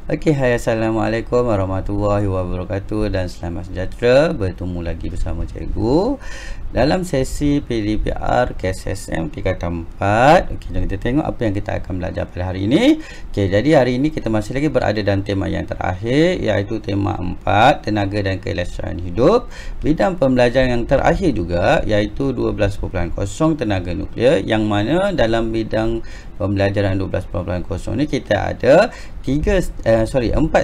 Okey, hai, Assalamualaikum warahmatullahi wabarakatuh dan selamat sejahtera. Bertemu lagi bersama cikgu dalam sesi PDPR KSSM tingkatan 4. Okey, jom kita tengok apa yang kita akan belajar pada hari ini. Okey, jadi hari ini kita masih lagi berada dalam tema yang terakhir, iaitu tema 4, tenaga dan kelestarian hidup. Bidang pembelajaran yang terakhir juga iaitu 12.0 tenaga nuklear, yang mana dalam bidang pembelajaran 12.0 ni kita ada 4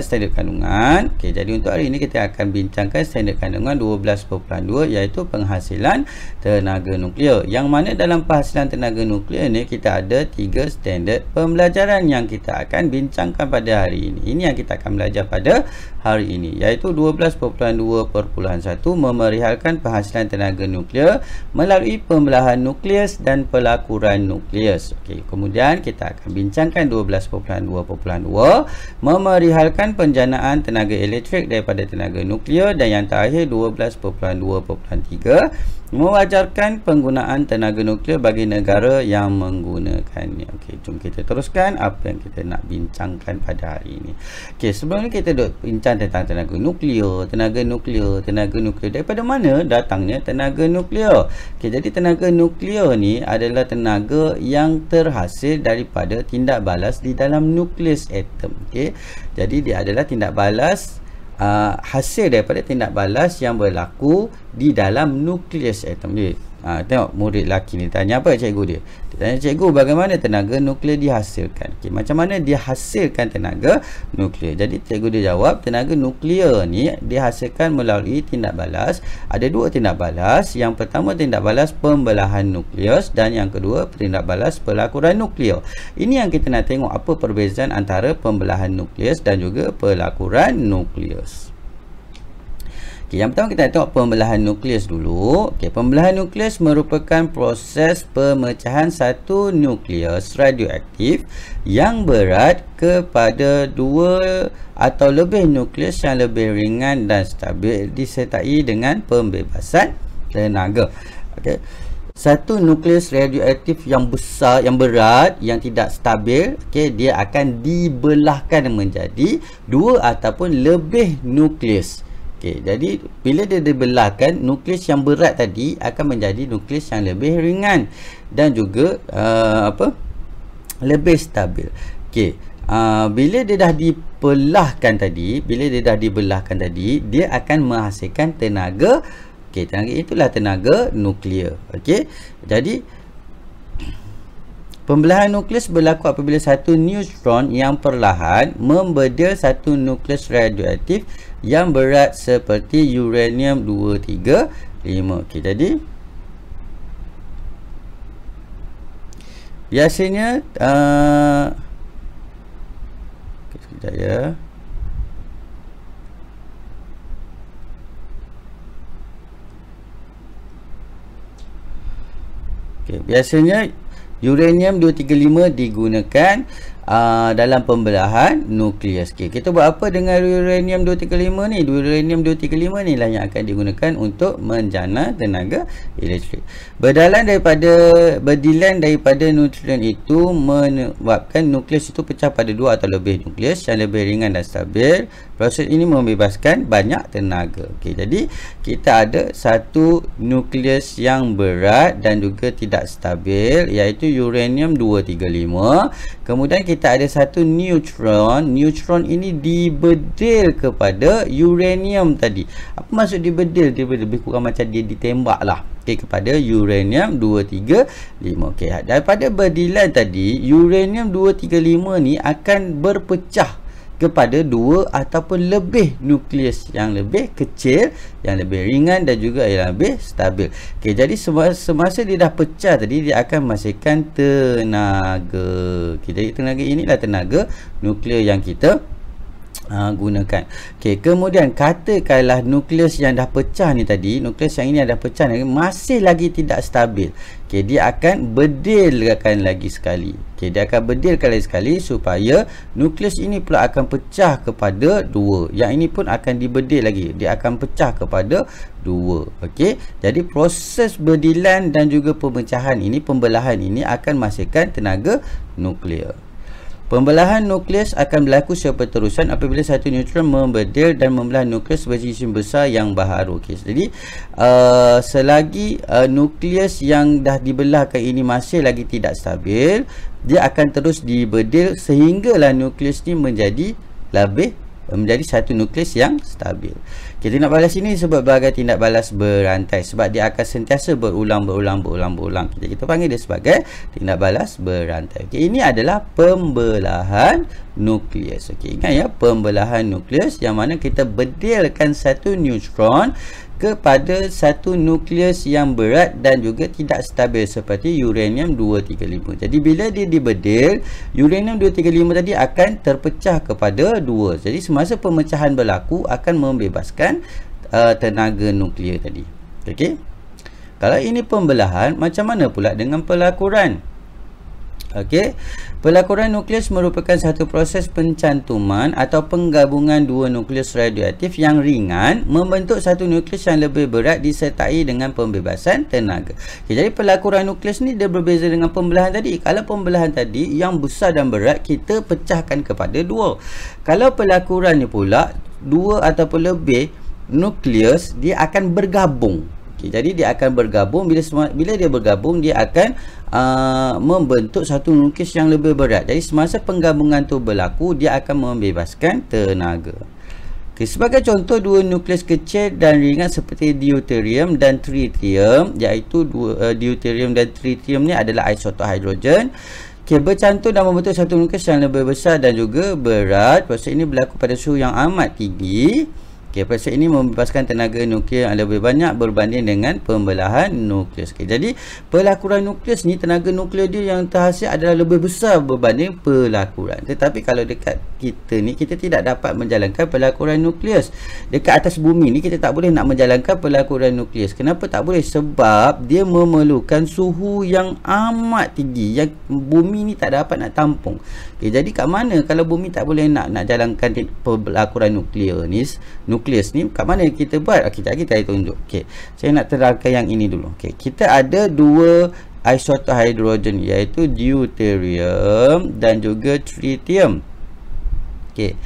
standard kandungan. Okey, jadi untuk hari ini kita akan bincangkan standard kandungan 12.2, iaitu penghasilan tenaga nuklear. Yang mana dalam penghasilan tenaga nuklear ni kita ada 3 standard pembelajaran yang kita akan bincangkan pada hari ini. Ini yang kita akan belajar pada hari ini, iaitu 12.2.1 memerihalkan penghasilan tenaga nuklear melalui pembelahan nukleus dan pelakuran nukleus. Okey, kemudian kita akan bincangkan 12.2.2 memerihalkan penjanaan tenaga elektrik daripada tenaga nuklear, dan yang terakhir 12.2.3 mewajarkan penggunaan tenaga nuklear bagi negara yang menggunakannya. Okey, jom kita teruskan apa yang kita nak bincangkan pada hari ini. Okey, sebelum ni kita duk bincang tentang tenaga nuklear. Daripada mana datangnya tenaga nuklear? Okey, jadi tenaga nuklear ni adalah tenaga yang terhasil daripada tindak balas di dalam nukleus atom. Okey, jadi dia adalah tindak balas hasil daripada tindak balas yang berlaku di dalam nukleus atom dia. Tengok murid lelaki ni tanya apa cikgu dia? Dia tanya, cikgu, bagaimana tenaga nuklear dihasilkan? Okay, macam mana dia hasilkan tenaga nuklear? Jadi cikgu dia jawab, tenaga nuklear ni dihasilkan melalui tindak balas. Ada 2 tindak balas. Yang pertama tindak balas pembelahan nukleus, dan yang kedua tindak balas pelakuran nuklear. Ini yang kita nak tengok apa perbezaan antara pembelahan nukleus dan juga pelakuran nukleus. Okay, yang pertama kita tengok pembelahan nukleus dulu. Okay, pembelahan nukleus merupakan proses pemecahan satu nukleus radioaktif yang berat kepada 2 atau lebih nukleus yang lebih ringan dan stabil disertai dengan pembebasan tenaga. Okay. Satu nukleus radioaktif yang besar, yang berat, yang tidak stabil, okay, dia akan dibelahkan menjadi 2 ataupun lebih nukleus. Okay, jadi bila dia dibelahkan, nukleus yang berat tadi akan menjadi nukleus yang lebih ringan dan juga lebih stabil. Okay, bila dia dah dibelahkan tadi, dia akan menghasilkan tenaga. Okay, tenaga itulah tenaga nuklear. Okay, jadi pembelahan nukleus berlaku apabila satu neutron yang perlahan membedil satu nukleus radioaktif yang berat seperti uranium-235. Okey, jadi biasanya sekejap ya. Okey, biasanya uranium-235 digunakan dalam pembelahan nukleus. Okay, kita buat apa dengan uranium-235 ni? Uranium-235 ni lah yang akan digunakan untuk menjana tenaga elektrik. Berdilan daripada neutron itu menyebabkan nukleus itu pecah pada 2 atau lebih nukleus yang lebih ringan dan stabil. Proses ini membebaskan banyak tenaga. Okay, jadi kita ada satu nukleus yang berat dan juga tidak stabil, iaitu uranium-235. Kemudian kita ada satu neutron. Neutron ini dibedil kepada uranium tadi. Apa maksud dibedil? Dia lebih kurang macam dia ditembak lah. Okay, kepada uranium-235. Okay, daripada bedilan tadi, uranium-235 ni akan berpecah kepada 2 ataupun lebih nukleus yang lebih kecil, yang lebih ringan dan juga yang lebih stabil. Okey, jadi semasa dia dah pecah tadi, dia akan menghasilkan tenaga. Okey, jadi tenaga inilah tenaga nuklear yang kita gunakan. Okey, kemudian katakanlah nukleus yang dah pecah ni tadi, nukleus yang ini yang dah pecah ni masih lagi tidak stabil. Okey, dia akan bedilkan lagi sekali. Okey, dia akan bedilkan lagi sekali supaya nukleus ini pula akan pecah kepada 2. Yang ini pun akan dibedil lagi. Dia akan pecah kepada 2. Okey, jadi proses bedilan dan juga pemecahan ini, pembelahan ini akan menghasilkan tenaga nuklear. Pembelahan nukleus akan berlaku secara berterusan apabila satu neutron membedil dan membelah nukleus berjisim besar yang baharu. Okay. Jadi selagi nukleus yang dah dibelahkan ini masih lagi tidak stabil, dia akan terus dibedil sehinggalah nukleus ni menjadi satu nukleus yang stabil. Kita nak balas ini disebut sebagai tindak balas berantai sebab dia akan sentiasa berulang. Jadi kita panggil dia sebagai tindak balas berantai. Okey, ini adalah pembelahan nukleus. Okey, ingat ya, pembelahan nukleus yang mana kita bedilkan satu neutron kepada satu nukleus yang berat dan juga tidak stabil seperti uranium-235. Jadi bila dia dibedil, uranium-235 tadi akan terpecah kepada dua. Jadi semasa pemecahan berlaku akan membebaskan tenaga nuklear tadi. Okey. Kalau ini pembelahan, macam mana pula dengan pelakuran? Okey, pelakuran nukleus merupakan satu proses pencantuman atau penggabungan dua nukleus radioaktif yang ringan membentuk satu nukleus yang lebih berat disertai dengan pembebasan tenaga. Okay, jadi pelakuran nukleus ni dia berbeza dengan pembelahan tadi. Kalau pembelahan tadi yang besar dan berat kita pecahkan kepada dua. Kalau pelakuran ni pula dua ataupun lebih nukleus dia akan bergabung. Okay, jadi dia akan bergabung. Bila dia bergabung, dia akan membentuk satu nukleus yang lebih berat. Jadi semasa penggabungan tu berlaku, dia akan membebaskan tenaga. Okay, sebagai contoh dua nukleus kecil dan ringan seperti deuterium dan tritium, iaitu deuterium dan tritium ni adalah isotop hidrogen. Okay, bercantum dan membentuk satu nukleus yang lebih besar dan juga berat. Proses ini berlaku pada suhu yang amat tinggi. Okay, proses ini membebaskan tenaga nuklear yang lebih banyak berbanding dengan pembelahan nukleus. Okay, jadi pelakuran nukleus ni tenaga nuklear dia yang terhasil adalah lebih besar berbanding pelakuran. Tetapi kalau dekat kita ni kita tidak dapat menjalankan pelakuran nukleus. Dekat atas bumi ni kita tak boleh nak menjalankan pelakuran nukleus. Kenapa tak boleh? Sebab dia memerlukan suhu yang amat tinggi yang bumi ni tak dapat nak tampung. Okay, jadi kat mana kalau bumi tak boleh nak jalankan pelakuran nukleus ni, kat mana kita buat? Kita tunjuk. Okey, saya nak terangkan yang ini dulu. Okey, kita ada dua isotop hidrogen iaitu deuterium dan juga tritium. Okey,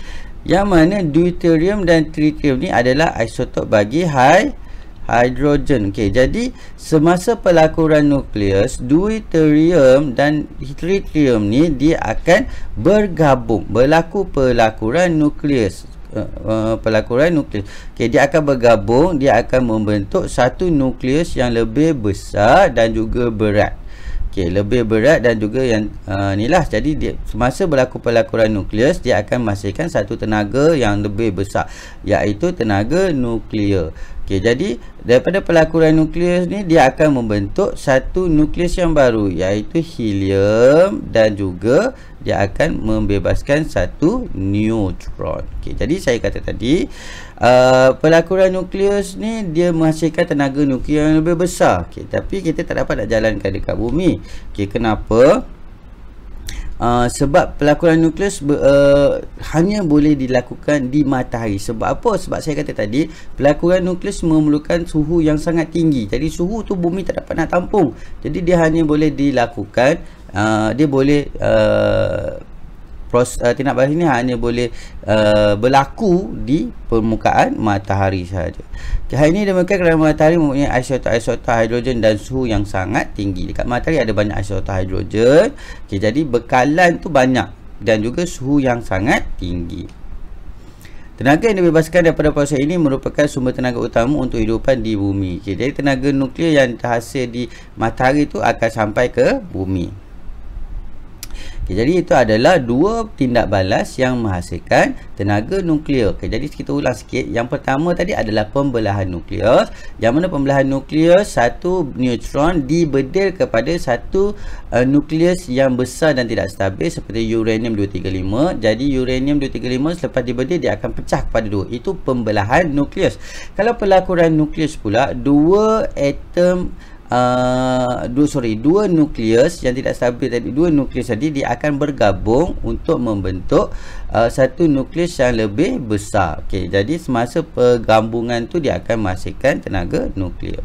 yang mana deuterium dan tritium ni adalah isotop bagi hidrogen. Okey, jadi semasa pelakuran nukleus, deuterium dan tritium ni dia akan bergabung, berlaku pelakuran nukleus. Okay, dia akan bergabung, dia akan membentuk satu nukleus yang lebih besar dan juga berat. Okay, lebih berat dan juga yang inilah. Jadi dia semasa berlaku pelakuran nukleus, dia akan menghasilkan satu tenaga yang lebih besar, iaitu tenaga nuklear. Okay, jadi daripada pelakuran nukleus ni dia akan membentuk satu nukleus yang baru, iaitu helium, dan juga dia akan membebaskan satu neutron. Okay, jadi saya kata tadi pelakuran nukleus ni dia menghasilkan tenaga nuklear yang lebih besar. Okay, tapi kita tak dapat nak jalankan dekat bumi. Okay, kenapa? Sebab pelakuran nukleus hanya boleh dilakukan di matahari. Sebab apa? Sebab saya kata tadi pelakuran nukleus memerlukan suhu yang sangat tinggi. Jadi suhu tu bumi tak dapat nak tampung. Jadi dia hanya boleh dilakukan, dia boleh tindak balas ini hanya boleh berlaku di permukaan matahari sahaja. Hal ini demikian kerana matahari mempunyai isotop hidrogen dan suhu yang sangat tinggi. Dekat matahari ada banyak isotop hidrogen. Okay, jadi bekalan tu banyak dan juga suhu yang sangat tinggi. Tenaga yang dibebaskan daripada proses ini merupakan sumber tenaga utama untuk kehidupan di bumi. Okay, jadi tenaga nuklear yang terhasil di matahari itu akan sampai ke bumi. Okay, jadi itu adalah dua tindak balas yang menghasilkan tenaga nuklear. Okay, jadi kita ulang sikit. Yang pertama tadi adalah pembelahan nukleus, yang mana pembelahan nukleus satu neutron dibedil kepada satu nukleus yang besar dan tidak stabil seperti uranium-235. Jadi uranium-235 selepas dibedil dia akan pecah kepada dua. Itu pembelahan nukleus. Kalau pelakuran nukleus pula, dua nukleus yang tidak stabil tadi, dua nukleus tadi dia akan bergabung untuk membentuk satu nukleus yang lebih besar. Okey, jadi semasa penggabungan tu dia akan menghasilkan tenaga nuklear.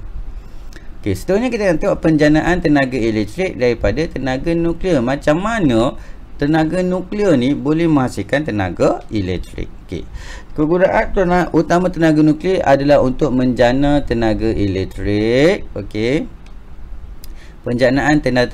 Okey, seterusnya kita akan tengok penjanaan tenaga elektrik daripada tenaga nuklear. Macam mana tenaga nuklear ni boleh menghasilkan tenaga elektrik. Okey. Kegunaan utama tenaga nuklear adalah untuk menjana tenaga elektrik. Okey. Penjanaan tenaga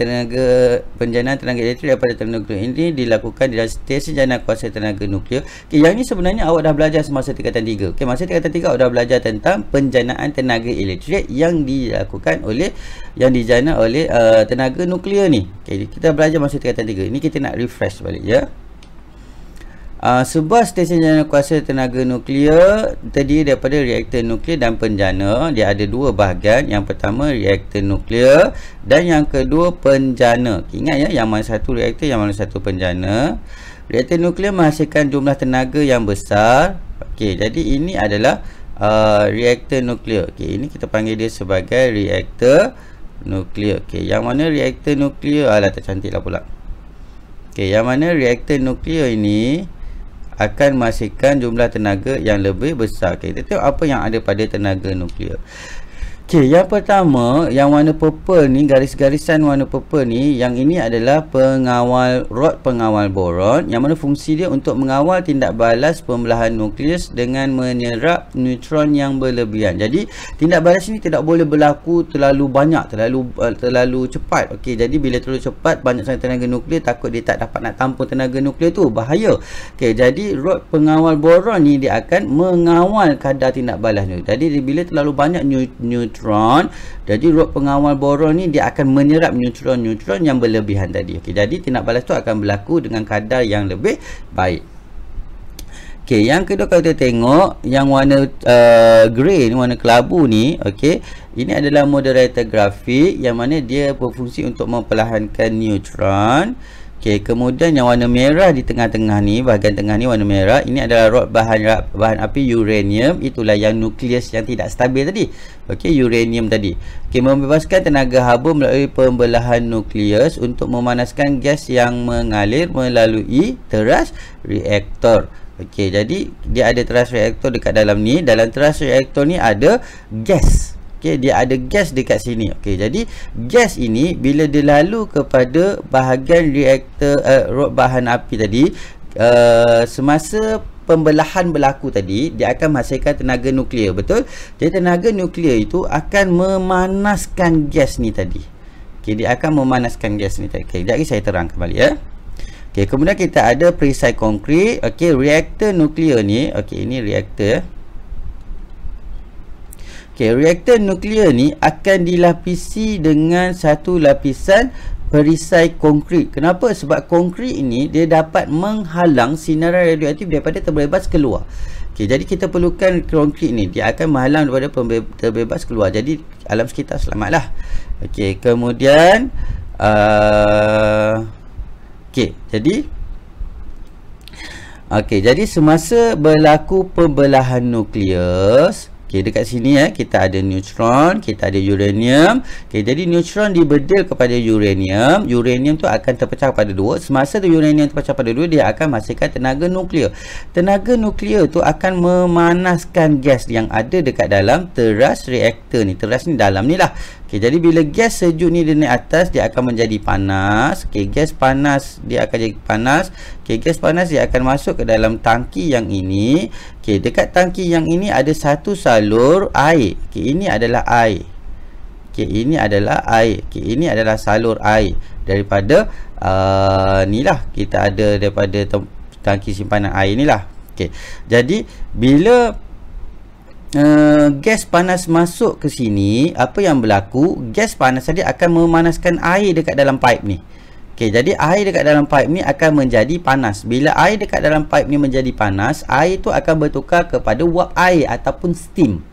elektrik daripada tenaga nuklear ini dilakukan di dalam stesen jana kuasa tenaga nuklear. Okey, yang ni sebenarnya awak dah belajar semasa tingkatan 3. Okey, masa tingkatan 3 awak dah belajar tentang penjanaan tenaga elektrik yang dilakukan oleh dijana oleh tenaga nuklear ni. Okey, kita belajar masa tingkatan 3. Ini kita nak refresh balik ya. Sebuah stesen jana kuasa tenaga nuklear terdiri daripada reaktor nuklear dan penjana. Dia ada dua bahagian. Yang pertama reaktor nuklear dan yang kedua penjana. Ingat ya, yang mana satu reaktor, yang mana satu penjana. Reaktor nuklear menghasilkan jumlah tenaga yang besar. Okey, jadi ini adalah reaktor nuklear. Okey, ini kita panggil dia sebagai reaktor nuklear. Okey, yang mana reaktor nuklear, alah tak cantik lah pula. Okey, yang mana reaktor nuklear ini akan menghasilkan jumlah tenaga yang lebih besar. Okay, kita tengok apa yang ada pada tenaga nuklear. Okey, yang pertama, yang warna purple ni, garis-garisan warna purple ni, yang ini adalah rod pengawal boron, yang mana fungsi dia untuk mengawal tindak balas pembelahan nukleus dengan menyerap neutron yang berlebihan. Jadi, tindak balas ini tidak boleh berlaku terlalu banyak, terlalu cepat. Okey, jadi bila terlalu cepat, banyak sangat tenaga nuklear, takut dia tak dapat nak tampung tenaga nuklear tu, bahaya. Okey, jadi rod pengawal boron ni dia akan mengawal kadar tindak balas ni. Jadi bila terlalu banyak neutron, jadi rod pengawal boron ni dia akan menyerap neutron yang berlebihan tadi. Okey, jadi tindak balas tu akan berlaku dengan kadar yang lebih baik. Okey, yang kedua kalau kita tengok yang warna grey ni, warna kelabu ni, okey, ini adalah moderator grafik yang mana dia berfungsi untuk memperlahankan neutron. Okey, kemudian yang warna merah di tengah-tengah ni, bahagian tengah ni warna merah, ini adalah rod bahan api uranium. Itulah yang nukleus yang tidak stabil tadi. Okey, uranium tadi. Okey, membebaskan tenaga haba melalui pembelahan nukleus untuk memanaskan gas yang mengalir melalui teras reaktor. Okey, jadi dia ada teras reaktor dekat dalam ni. Dalam teras reaktor ni ada gas. Okey, dia ada gas dekat sini. Okey, jadi gas ini bila dia lalu kepada bahagian reaktor rod bahan api tadi, semasa pembelahan berlaku tadi, dia akan menghasilkan tenaga nuklear, betul? Jadi tenaga nuklear itu akan memanaskan gas ni tadi. Okey, dia akan memanaskan gas ni tadi. Okey, jadi saya terangkan balik ya. Okey, kemudian kita ada perisai konkrit. Okey, reaktor nuklear ni, okey, ini reaktor. Okay, reaktor nuklear ni akan dilapisi dengan satu lapisan perisai konkrit. Kenapa? Sebab konkrit ini dia dapat menghalang sinaran radioaktif daripada terbebas keluar. Okay, jadi kita perlukan konkrit ni, dia akan menghalang daripada terbebas keluar. Jadi alam sekitar selamatlah. Okay, kemudian jadi semasa berlaku pembelahan nukleus, okey, dekat sini kita ada neutron, kita ada uranium. Okey, jadi neutron dibedil kepada uranium. Uranium tu akan terpecah pada dua. Semasa tu uranium terpecah pada dua, dia akan menghasilkan tenaga nuklear. Tenaga nuklear tu akan memanaskan gas yang ada dekat dalam teras reaktor ni. Teras ni dalam ni lah. Okey, jadi bila gas sejuk ni dia naik atas, dia akan menjadi panas. Okey, gas panas dia akan jadi panas. Okey, gas panas dia akan masuk ke dalam tangki yang ini. Okey, dekat tangki yang ini ada satu salur air. Okey, ini adalah air. Okey, ini adalah air. Okey, ini adalah salur air daripada ni lah, kita ada daripada tangki simpanan air ni lah. Okey, jadi bila gas panas masuk ke sini, apa yang berlaku? Gas panas tadi akan memanaskan air dekat dalam pipe ni. Okey, jadi air dekat dalam pipe ni akan menjadi panas. Bila air dekat dalam pipe ni menjadi panas, air tu akan bertukar kepada wap air ataupun steam.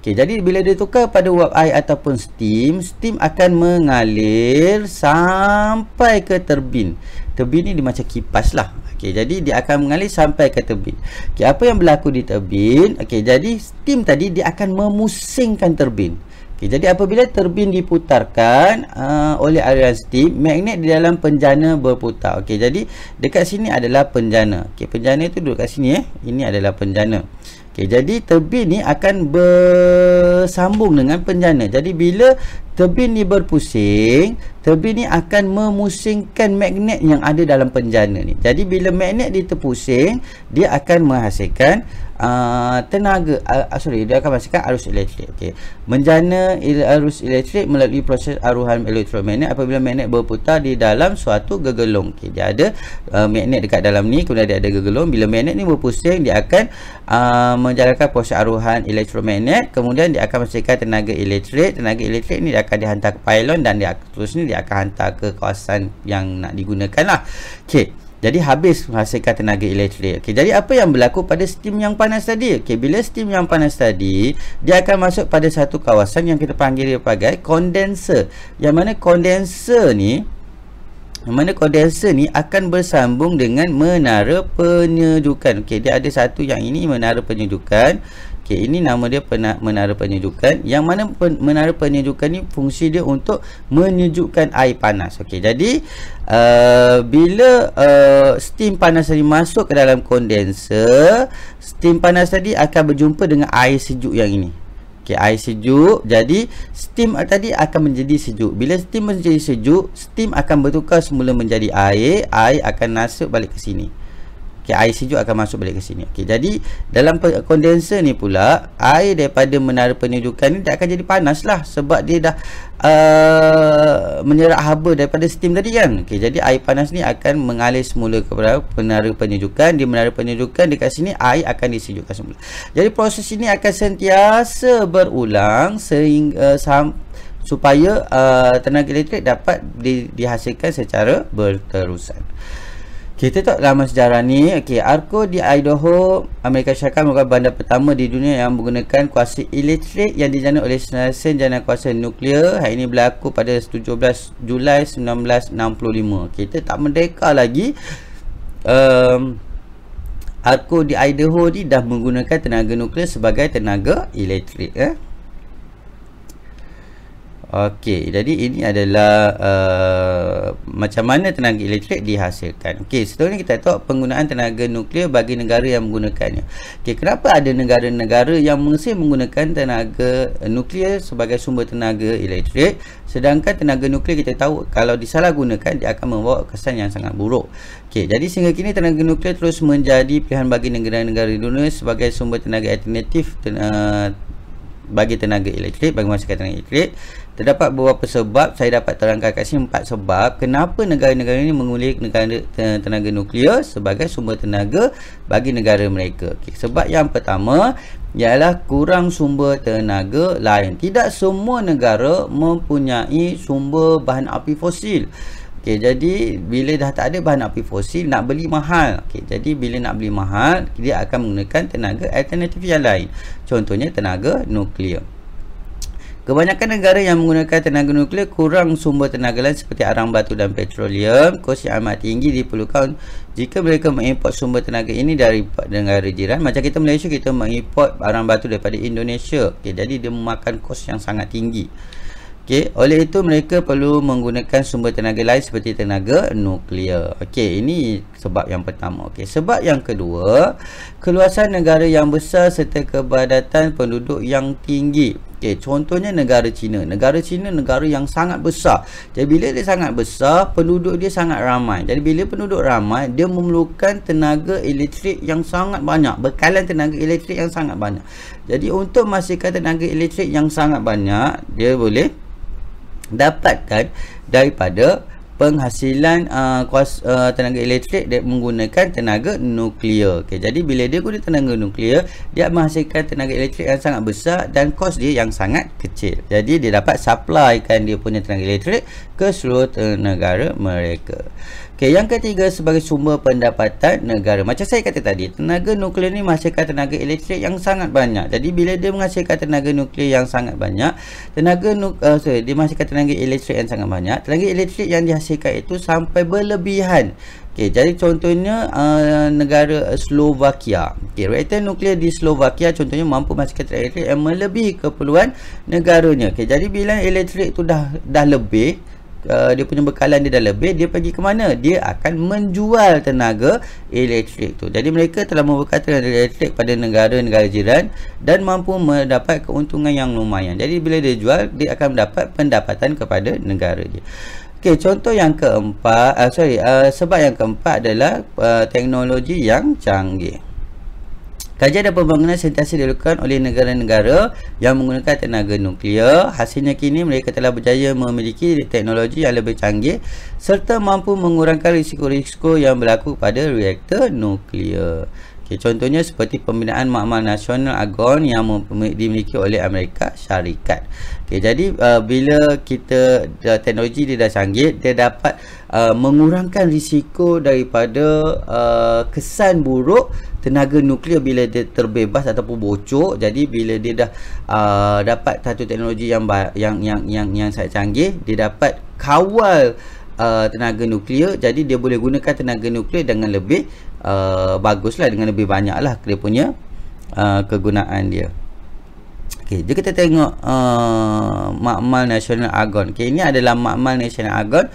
Okey, jadi bila dia tukar pada wap air ataupun steam, steam akan mengalir sampai ke turbin. Turbin ni dia macam kipas lah. Okey, jadi dia akan mengalir sampai ke turbin. Okey, apa yang berlaku di turbin? Okey, jadi steam tadi dia akan memusingkan turbin. Okay, jadi apabila turbin diputarkan oleh aliran steam, magnet di dalam penjana berputar. Okey, jadi dekat sini adalah penjana. Okey, penjana itu duduk kat sini Ini adalah penjana. Okey, jadi turbin ni akan bersambung dengan penjana. Jadi bila turbin ni berpusing, turbin ni akan memusingkan magnet yang ada dalam penjana ni. Jadi bila magnet dia terpusing, dia akan menghasilkan tenaga dia akan menghasilkan arus elektrik. Okey, menjana arus elektrik melalui proses aruhan elektromagnet apabila magnet berputar di dalam suatu gegelung. Okey, dia ada magnet dekat dalam ni, kemudian dia ada gegelung. Bila magnet ni berpusing, dia akan menjalankan proses aruhan elektromagnet, kemudian dia akan menghasilkan tenaga elektrik. Tenaga elektrik ni dia akan dihantar ke pylon dan seterusnya dia akan hantar ke kawasan yang nak digunakan lah. Okey, jadi habis menghasilkan tenaga elektrik. Okey, jadi apa yang berlaku pada steam yang panas tadi? Okey, bila steam yang panas tadi, dia akan masuk pada satu kawasan yang kita panggil dia sebagai kondenser. Yang mana kondenser ni akan bersambung dengan menara penyejukan. Okey, dia ada satu yang ini menara penyejukan. Okey, ini nama dia menara penyejukan. Yang mana menara penyejukan ni fungsi dia untuk menyejukkan air panas. Okey, jadi bila steam panas tadi masuk ke dalam kondenser, steam panas tadi akan berjumpa dengan air sejuk yang ini. Okey, air sejuk. Jadi steam tadi akan menjadi sejuk. Bila steam menjadi sejuk, steam akan bertukar semula menjadi air. Air akan masuk balik ke sini. Okey, air sejuk akan masuk balik ke sini. Okey, jadi dalam kondenser ni pula, air daripada menara penyejukan ni dia akan jadi panas lah, sebab dia dah menyerap haba daripada steam tadi kan. Okey, jadi air panas ni akan mengalir semula kepada menara penyejukan. Di menara penyejukan dekat sini air akan disejukkan semula. Jadi proses ini akan sentiasa berulang sehingga supaya tenaga elektrik dapat dihasilkan secara berterusan. Kita tengok laman sejarah ni. Okey, ARCO di Idaho, Amerika Syarikat merupakan bandar pertama di dunia yang menggunakan kuasa elektrik yang dijana oleh senarai jana kuasa nuklear. Hal ini berlaku pada 17 Julai 1965. Kita tak merdeka lagi. ARCO di Idaho ni dah menggunakan tenaga nuklear sebagai tenaga elektrik. Okey, jadi ini adalah macam mana tenaga elektrik dihasilkan. Okey, seterusnya kita tengok penggunaan tenaga nuklear bagi negara yang menggunakannya. Okey, kenapa ada negara-negara yang masih menggunakan tenaga nuklear sebagai sumber tenaga elektrik, sedangkan tenaga nuklear kita tahu kalau disalahgunakan dia akan membawa kesan yang sangat buruk. Okey, jadi sehingga kini tenaga nuklear terus menjadi pilihan bagi negara-negara di dunia sebagai sumber tenaga alternatif bagi tenaga elektrik, bagi menghasilkan tenaga elektrik. Terdapat beberapa sebab, saya dapat terangkan kat sini 4 sebab kenapa negara-negara ini mengulik tenaga nuklear sebagai sumber tenaga bagi negara mereka. Okay, sebab yang pertama ialah kurang sumber tenaga lain. Tidak semua negara mempunyai sumber bahan api fosil. Okey, jadi bila dah tak ada bahan api fosil, nak beli mahal. Okey, jadi bila nak beli mahal, dia akan menggunakan tenaga alternatif yang lain. Contohnya tenaga nuklear. Kebanyakan negara yang menggunakan tenaga nuklear kurang sumber tenaga lain seperti arang batu dan petroleum. Kos yang amat tinggi diperlukan jika mereka mengimport sumber tenaga ini dari negara jiran. Macam kita Malaysia, kita mengimport arang batu daripada Indonesia. Okey, jadi dia memakan kos yang sangat tinggi. Okey, oleh itu mereka perlu menggunakan sumber tenaga lain seperti tenaga nuklear. Okey, ini sebab yang pertama. Okey, sebab yang kedua, keluasan negara yang besar serta kepadatan penduduk yang tinggi. Okey, contohnya negara China. Negara China negara yang sangat besar. Jadi bila dia sangat besar, penduduk dia sangat ramai. Jadi bila penduduk ramai, dia memerlukan tenaga elektrik yang sangat banyak, bekalan tenaga elektrik yang sangat banyak. Jadi untuk menghasilkan tenaga elektrik yang sangat banyak, dia boleh dapatkan daripada penghasilan tenaga elektrik dia menggunakan tenaga nuklear. Okay, jadi bila dia guna tenaga nuklear, dia menghasilkan tenaga elektrik yang sangat besar dan kos dia yang sangat kecil. Jadi dia dapat supplykan dia punya tenaga elektrik ke seluruh negara mereka. Okay, yang ketiga sebagai sumber pendapatan negara. Macam saya kata tadi, tenaga nuklear ni menghasilkan tenaga elektrik yang sangat banyak. Jadi bila dia menghasilkan tenaga nuklear yang sangat banyak, dia menghasilkan tenaga elektrik yang sangat banyak. Tenaga elektrik yang dihasilkan itu sampai berlebihan Okey, jadi contohnya negara Slovakia. Okey, reaktor nuklear di Slovakia contohnya mampu menghasilkan elektrik yang melebihi keperluan negaranya. Okey, jadi bila elektrik tu dah lebih, dia punya bekalan dia dah lebih, dia pergi ke mana? Dia akan menjual tenaga elektrik tu. Jadi mereka telah membekalkan elektrik pada negara-negara jiran dan mampu mendapat keuntungan yang lumayan. Jadi bila dia jual, dia akan mendapat pendapatan kepada negara dia. Okey, contoh yang keempat, sebab yang keempat adalah teknologi yang canggih. Kajian dan pembangunan sentiasa dilakukan oleh negara-negara yang menggunakan tenaga nuklear. Hasilnya kini mereka telah berjaya memiliki teknologi yang lebih canggih serta mampu mengurangkan risiko-risiko yang berlaku pada reaktor nuklear. Okay, contohnya seperti pembinaan makmal nasional Argonne yang dimiliki oleh Amerika Syarikat. Okay, jadi bila kita teknologi dia dah canggih, dia dapat mengurangkan risiko daripada kesan buruk tenaga nuklear bila dia terbebas ataupun bocor. Jadi bila dia dah dapat satu teknologi yang sangat canggih, dia dapat kawal tenaga nuklear, jadi dia boleh gunakan tenaga nuklear dengan lebih baguslah, dengan lebih banyaklah dia punya kegunaan dia. Okey, jika kita tengok makmal nasional Argonne. Okey, ini adalah makmal nasional Argonne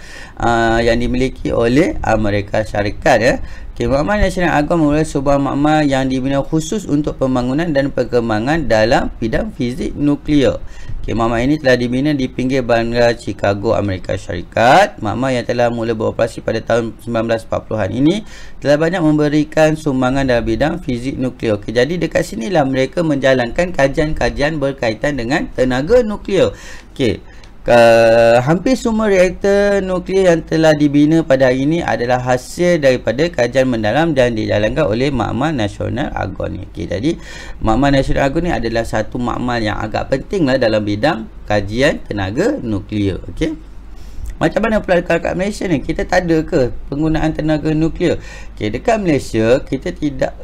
yang dimiliki oleh Amerika Syarikat ya. Okey, makmal nasional Argonne merupakan sebuah makmal yang dibina khusus untuk pembangunan dan perkembangan dalam bidang fizik nuklear. Okay, makmal ini telah dibina di pinggir bandar Chicago, Amerika Syarikat. Makmal yang telah mula beroperasi pada tahun 1940-an ini telah banyak memberikan sumbangan dalam bidang fizik nuklear. Okay, jadi dekat sinilah mereka menjalankan kajian-kajian berkaitan dengan tenaga nuklear. Okay. Hampir semua reaktor nuklear yang telah dibina pada hari ini adalah hasil daripada kajian mendalam dan dijalankan oleh makmal nasional Argonne. Okay, jadi makmal nasional Argonne ni adalah satu makmal yang agak penting lah dalam bidang kajian tenaga nuklear. Okay. Macam mana pula dekat Malaysia ni? Kita tak ada ke penggunaan tenaga nuklear? Okay, dekat Malaysia kita tidak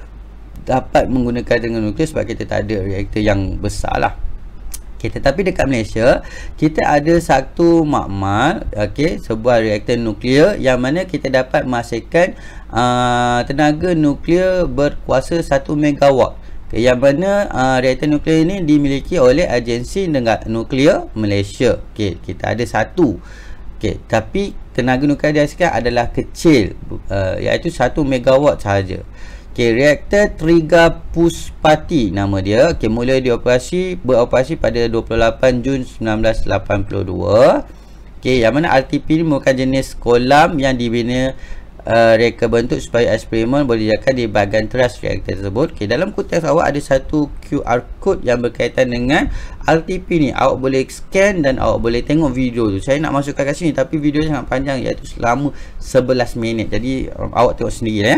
dapat menggunakan tenaga nuklear sebab kita tak ada reaktor yang besar lah. Okay, tetapi dekat Malaysia kita ada satu makmal, okay, sebuah reaktor nuklear yang mana kita dapat menghasilkan tenaga nuklear berkuasa 1 megawatt. Okay, yang mana reaktor nuklear ini dimiliki oleh Agensi Nuklear Malaysia. Okay, kita ada satu. Okay, tapi tenaga nuklear dia sekarang adalah kecil, iaitu 1 megawatt sahaja. Okay, reaktor Triga Puspati nama dia. Okay, mula beroperasi pada 28 Jun 1982. Okay, yang mana RTP ni merupakan jenis kolam yang dibina reka bentuk supaya eksperimen boleh dilakukan di bahagian teras reaktor tersebut. Okay, dalam konteks awak ada satu QR code yang berkaitan dengan RTP ni. Awak boleh scan dan awak boleh tengok video tu. Saya nak masukkan kat sini tapi video sangat panjang, iaitu selama 11 minit. Jadi awak tengok sendiri ya.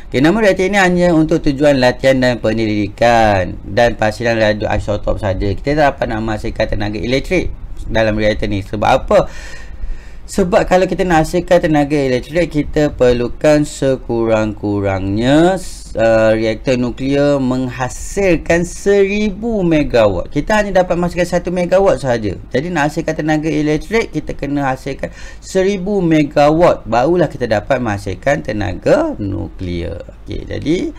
Okay, nama reaktor ini hanya untuk tujuan latihan dan penyelidikan dan perhasilan radioisotop saja. Kita tak dapat nak menghasilkan tenaga elektrik dalam reaktor ni. Sebab apa? Sebab kalau kita nak hasilkan tenaga elektrik, kita perlukan sekurang-kurangnya reaktor nuklear menghasilkan 1000 megawatt. Kita hanya dapat menghasilkan 1 megawatt sahaja. Jadi nak hasilkan tenaga elektrik, kita kena hasilkan 1000 megawatt. Barulah kita dapat menghasilkan tenaga nuklear. Okey, jadi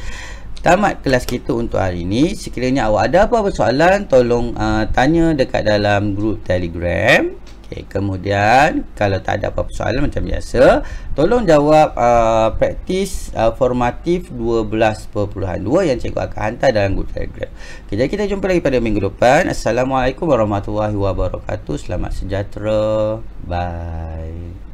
tamat kelas kita untuk hari ini. Sekiranya awak ada apa-apa soalan, tolong tanya dekat dalam grup Telegram. Okay, kemudian kalau tak ada apa-apa soalan macam biasa, tolong jawab praktis formatif 12.2 yang cikgu akan hantar dalam grup Telegram. Okay, jadi kita jumpa lagi pada minggu depan. Assalamualaikum warahmatullahi wabarakatuh. Selamat sejahtera. Bye.